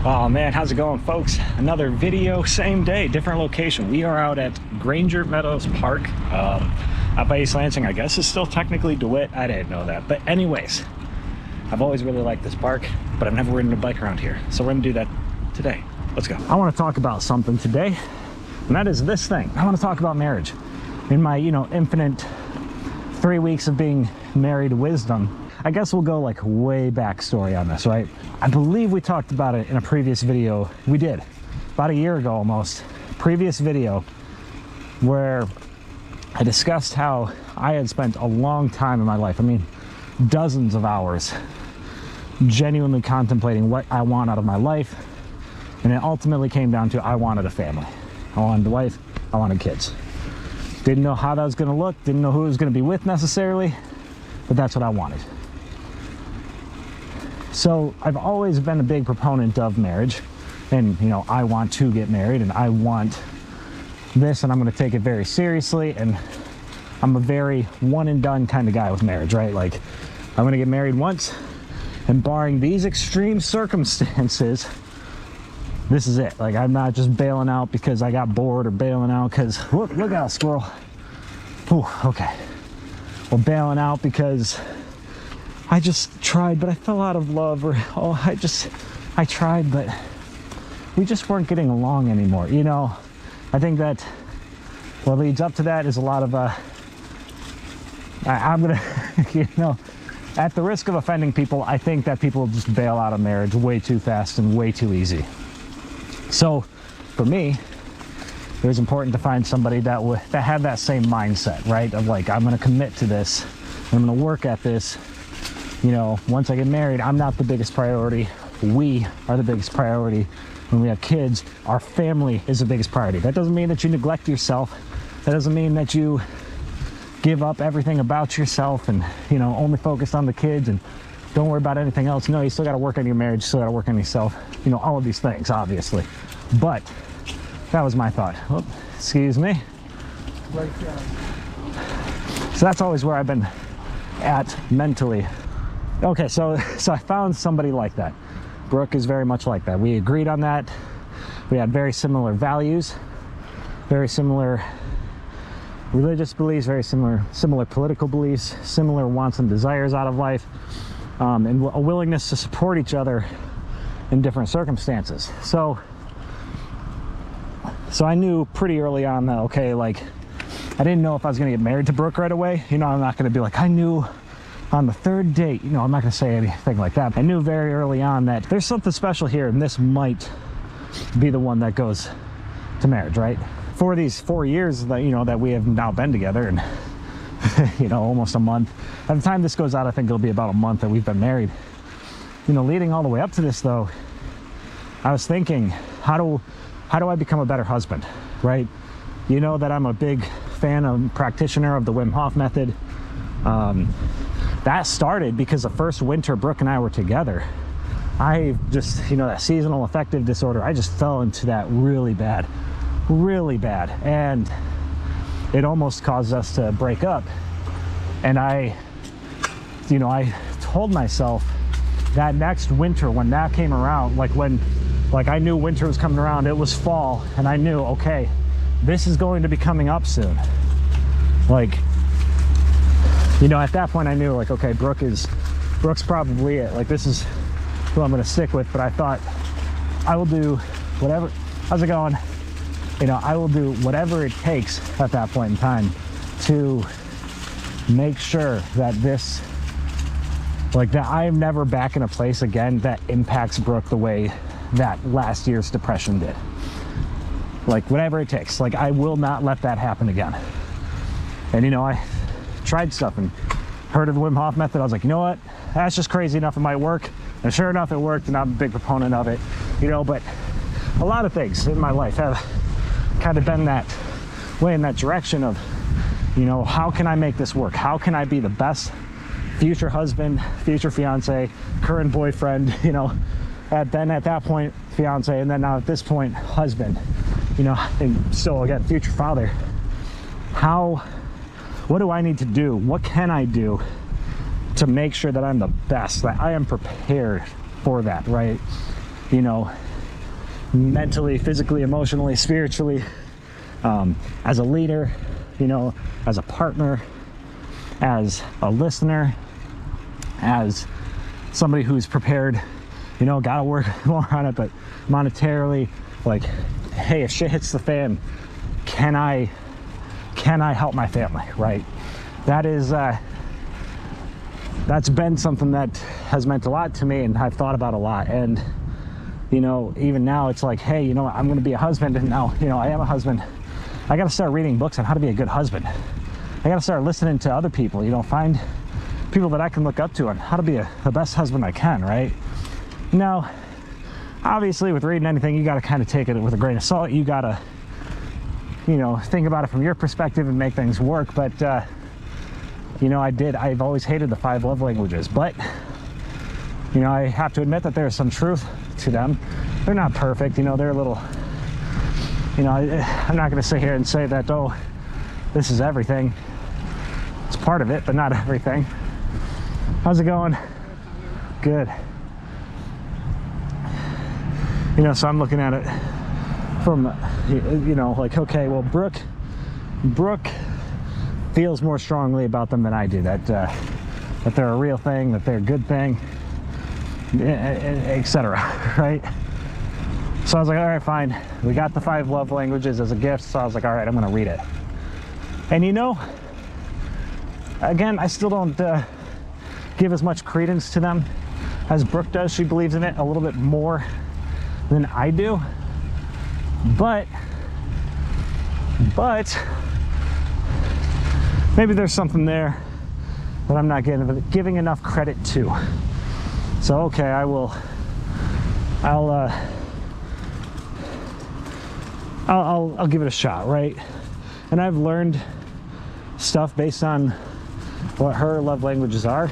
Oh man, how's it going, folks? Another video, same day, different location. We are out at Granger Meadows Park out by East Lansing. I guess it's still technically DeWitt. I didn't know that. But anyways, I've always really liked this park, but I've never ridden a bike around here. So we're gonna do that today. Let's go. I want to talk about something today, and that is this thing. I want to talk about marriage. In my, infinite 3 weeks of being married wisdom, I guess we'll go like way backstory on this, right? I believe we talked about it in a previous video. We did, about a year ago almost. Previous video where I discussed how I had spent a long time in my life, I mean, dozens of hours, genuinely contemplating what I want out of my life. And it ultimately came down to I wanted a family. I wanted a wife, I wanted kids. Didn't know how that was gonna look, didn't know who I was gonna be with necessarily, but that's what I wanted. So I've always been a big proponent of marriage, and I want to get married, and I want this, and I'm going to take it very seriously, and I'm a very one and done kind of guy with marriage, right? Like, I'm going to get married once, and barring these extreme circumstances, this is it. Like, I'm not just bailing out because I got bored, or bailing out because look out, squirrel. Ooh, okay. Or bailing out because I just tried, but I fell out of love, or I tried, but we just weren't getting along anymore. I think that what leads up to that is a lot of, I'm gonna, at the risk of offending people, I think that people just bail out of marriage way too fast and way too easy. So for me, it was important to find somebody that had that same mindset, right? Of like, I'm gonna commit to this, I'm gonna work at this. Once I get married, I'm not the biggest priority. We are the biggest priority. When we have kids, our family is the biggest priority. That doesn't mean that you neglect yourself. That doesn't mean that you give up everything about yourself and, only focus on the kids and don't worry about anything else. No, you still got to work on your marriage, you still got to work on yourself. All of these things, obviously. But that was my thought. Oh, excuse me. So that's always where I've been at mentally. Okay, so I found somebody like that. Brooke is very much like that. We agreed on that. We had very similar values, very similar religious beliefs, very similar political beliefs, similar wants and desires out of life, and a willingness to support each other in different circumstances. So I knew pretty early on that, okay, like, I didn't know if I was going to get married to Brooke right away. I'm not going to be like, I knew on the third date, I'm not going to say anything like that. I knew very early on that there's something special here, and this might be the one that goes to marriage, right? For these 4 years that, that we have now been together, and, almost a month. By the time this goes out, I think it'll be about a month that we've been married. Leading all the way up to this, though, I was thinking, how do I become a better husband, right? That I'm a big fan and practitioner of the Wim Hof Method. That started because the first winter Brooke and I were together, I just, that seasonal affective disorder, I just fell into that really bad. And it almost caused us to break up. And I told myself that next winter, when that came around, like I knew winter was coming around, it was fall, and I knew, okay, this is going to be coming up soon. Like, at that point I knew, like, okay, Brooke's probably it. Like, this is who I'm going to stick with. But I thought, I will do whatever. How's it going? I will do whatever it takes at that point in time to make sure that that I am never back in a place again that impacts Brooke the way that last year's depression did. Like, whatever it takes. Like, I will not let that happen again. And I tried stuff and heard of the Wim Hof Method. I was like, you know what? That's just crazy enough. It might work. And sure enough, it worked, and I'm a big proponent of it. But a lot of things in my life have kind of been that way, in that direction of, how can I make this work? How can I be the best future husband, future fiance, current boyfriend, at that point, fiance, and then now at this point, husband, and still, again, future father. What do I need to do? What can I do to make sure that I'm the best, that I am prepared for that, right? mentally, physically, emotionally, spiritually, as a leader, you know, as a partner, as a listener, as somebody who's prepared, you know, gotta work more on it, but monetarily, like, hey, if shit hits the fan, can I help my family, right? That is, that's been something that has meant a lot to me, and I've thought about a lot. And, you know, even now it's like, hey, you know, I'm going to be a husband, and now, you know, I am a husband. I got to start reading books on how to be a good husband. I got to start listening to other people, you know, find people that I can look up to on how to be the best husband I can, right? Now, obviously, with reading anything, you got to kind of take it with a grain of salt. You got to, you know, think about it from your perspective and make things work. But, you know, I've always hated the 5 love languages, but, you know, I have to admit that there's some truth to them. They're not perfect, you know, they're a little, you know, I'm not going to sit here and say that, oh, this is everything. It's part of it, but not everything. How's it going? Good. You know, so I'm looking at it from, you know, like, okay, well, Brooke feels more strongly about them than I do, that they're a real thing, that they're a good thing, etc. Right? So I was like, all right, fine. We got the 5 love languages as a gift, so I was like, all right, I'm going to read it. And you know, again, I still don't give as much credence to them as Brooke does. She believes in it a little bit more than I do, but maybe there's something there that I'm not giving enough credit to. So okay, I'll give it a shot, right? And I've learned stuff based on what her love languages are,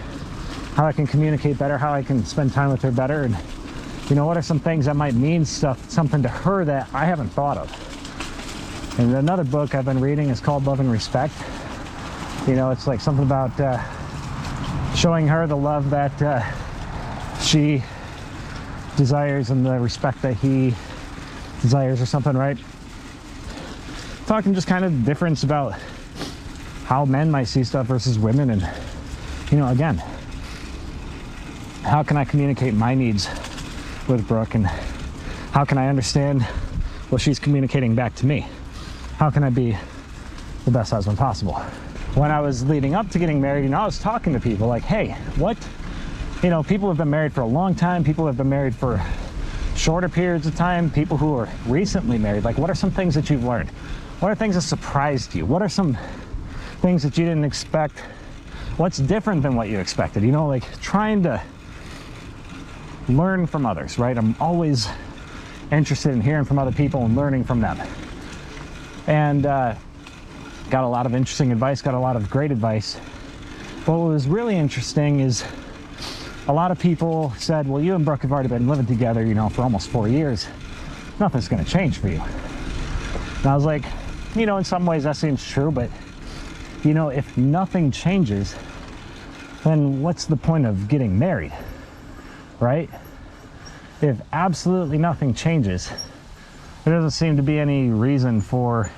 how I can communicate better, how I can spend time with her better, and, you know, what are some things that might mean something to her that I haven't thought of. And another book I've been reading is called Love and Respect. You know, it's like something about showing her the love that she desires and the respect that he desires, or something, right? Talking just kind of difference about how men might see stuff versus women, and, you know, again, how can I communicate my needs with Brooke, and how can I understand what she's communicating back to me? How can I be the best husband possible? When I was leading up to getting married, you know, I was talking to people like, hey, what, you know, people have been married for a long time, people have been married for shorter periods of time, people who are recently married, like, what are some things that you've learned? What are things that surprised you? What are some things that you didn't expect? What's different than what you expected? You know, like, trying to learn from others, right? I'm always interested in hearing from other people and learning from them. And got a lot of interesting advice, got a lot of great advice. But what was really interesting is a lot of people said, well, you and Brooke have already been living together, you know, for almost 4 years. Nothing's going to change for you. And I was like, you know, in some ways that seems true, but, you know, if nothing changes, then what's the point of getting married, right? If absolutely nothing changes, there doesn't seem to be any reason for,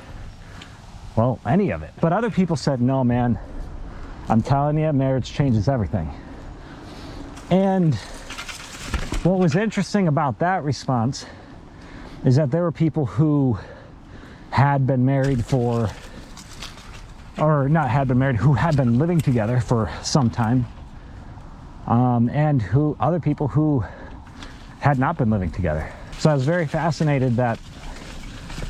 well, any of it. But other people said, no, man, I'm telling you, marriage changes everything. And what was interesting about that response is that there were people who had been married for, or not had been married, who had been living together for some time, and other people who had not been living together. So I was very fascinated that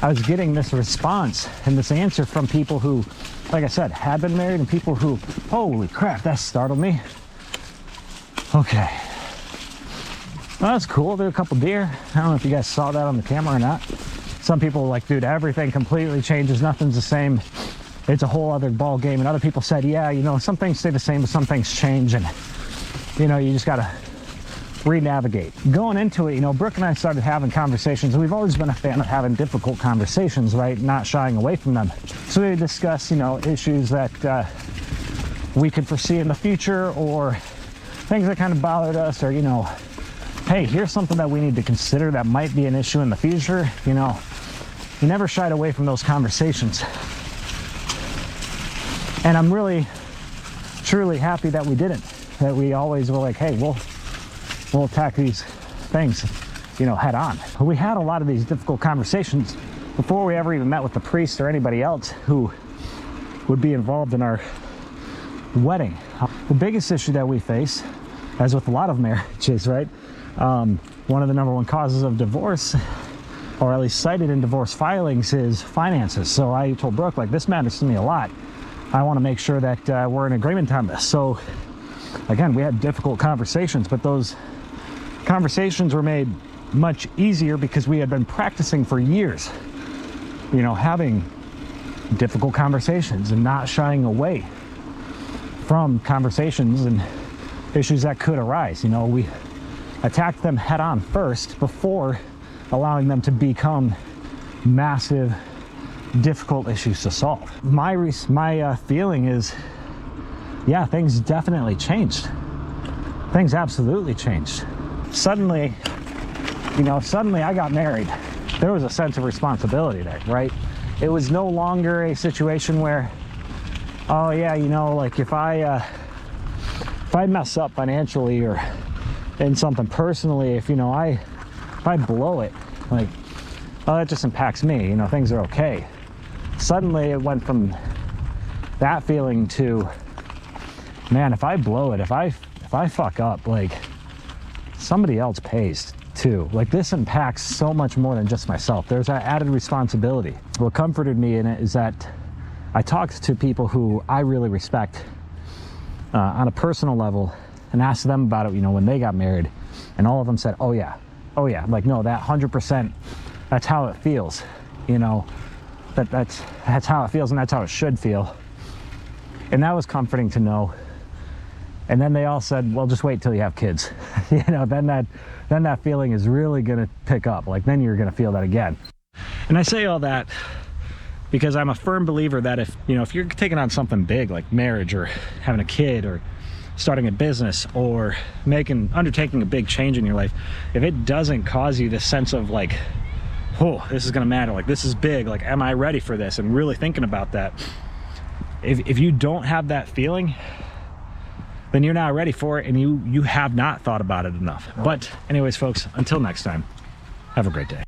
I was getting this response and this answer from people who, like I said, had been married, and people who, holy crap, that startled me. Okay. Well, that's cool. There are a couple deer. I don't know if you guys saw that on the camera or not. Some people were like, dude, everything completely changes. Nothing's the same. It's a whole other ball game. And other people said, yeah, you know, some things stay the same, but some things change. And, you know, you just got to re-navigate. Going into it, you know, Brooke and I started having conversations, and we've always been a fan of having difficult conversations, right? Not shying away from them. So we discuss, you know, issues that we could foresee in the future, or things that kind of bothered us, or, you know, hey, here's something that we need to consider that might be an issue in the future, you know, you never shied away from those conversations. And I'm really, truly happy that we didn't. That we always were like, hey, we'll attack these things, you know, head on. We had a lot of these difficult conversations before we ever even met with the priest or anybody else who would be involved in our wedding. The biggest issue that we face, as with a lot of marriages, right? One of the number one causes of divorce, or at least cited in divorce filings, is finances. So I told Brooke, like, this matters to me a lot. I want to make sure that we're in agreement on this. So again, we had difficult conversations, but those conversations were made much easier because we had been practicing for years, you know, having difficult conversations and not shying away from conversations and issues that could arise. You know, we attacked them head on first before allowing them to become massive, difficult issues to solve. My feeling is, yeah, things definitely changed. Things absolutely changed. Suddenly, you know, I got married. There was a sense of responsibility there, right? It was no longer a situation where, oh yeah, you know, like if I mess up financially or in something personally, if I blow it, like, oh, that just impacts me, you know, things are okay. Suddenly it went from that feeling to, man, if I blow it, if I fuck up, like, somebody else pays too. Like, this impacts so much more than just myself. There's that added responsibility. What comforted me in it is that I talked to people who I really respect on a personal level and asked them about it, you know, when they got married, and all of them said, oh yeah, like, no, that 100%, that's how it feels, you know, that's how it feels, and that's how it should feel. And that was comforting to know. And then they all said, well, just wait till you have kids. You know, then that feeling is really gonna pick up. Like, then you're gonna feel that again. And I say all that because I'm a firm believer that if you're taking on something big like marriage or having a kid or starting a business or undertaking a big change in your life, if it doesn't cause you this sense of like, oh, this is gonna matter, like, this is big, like, am I ready for this, and really thinking about that, if you don't have that feeling, then you're not ready for it, and you have not thought about it enough. But anyways, folks, until next time, have a great day.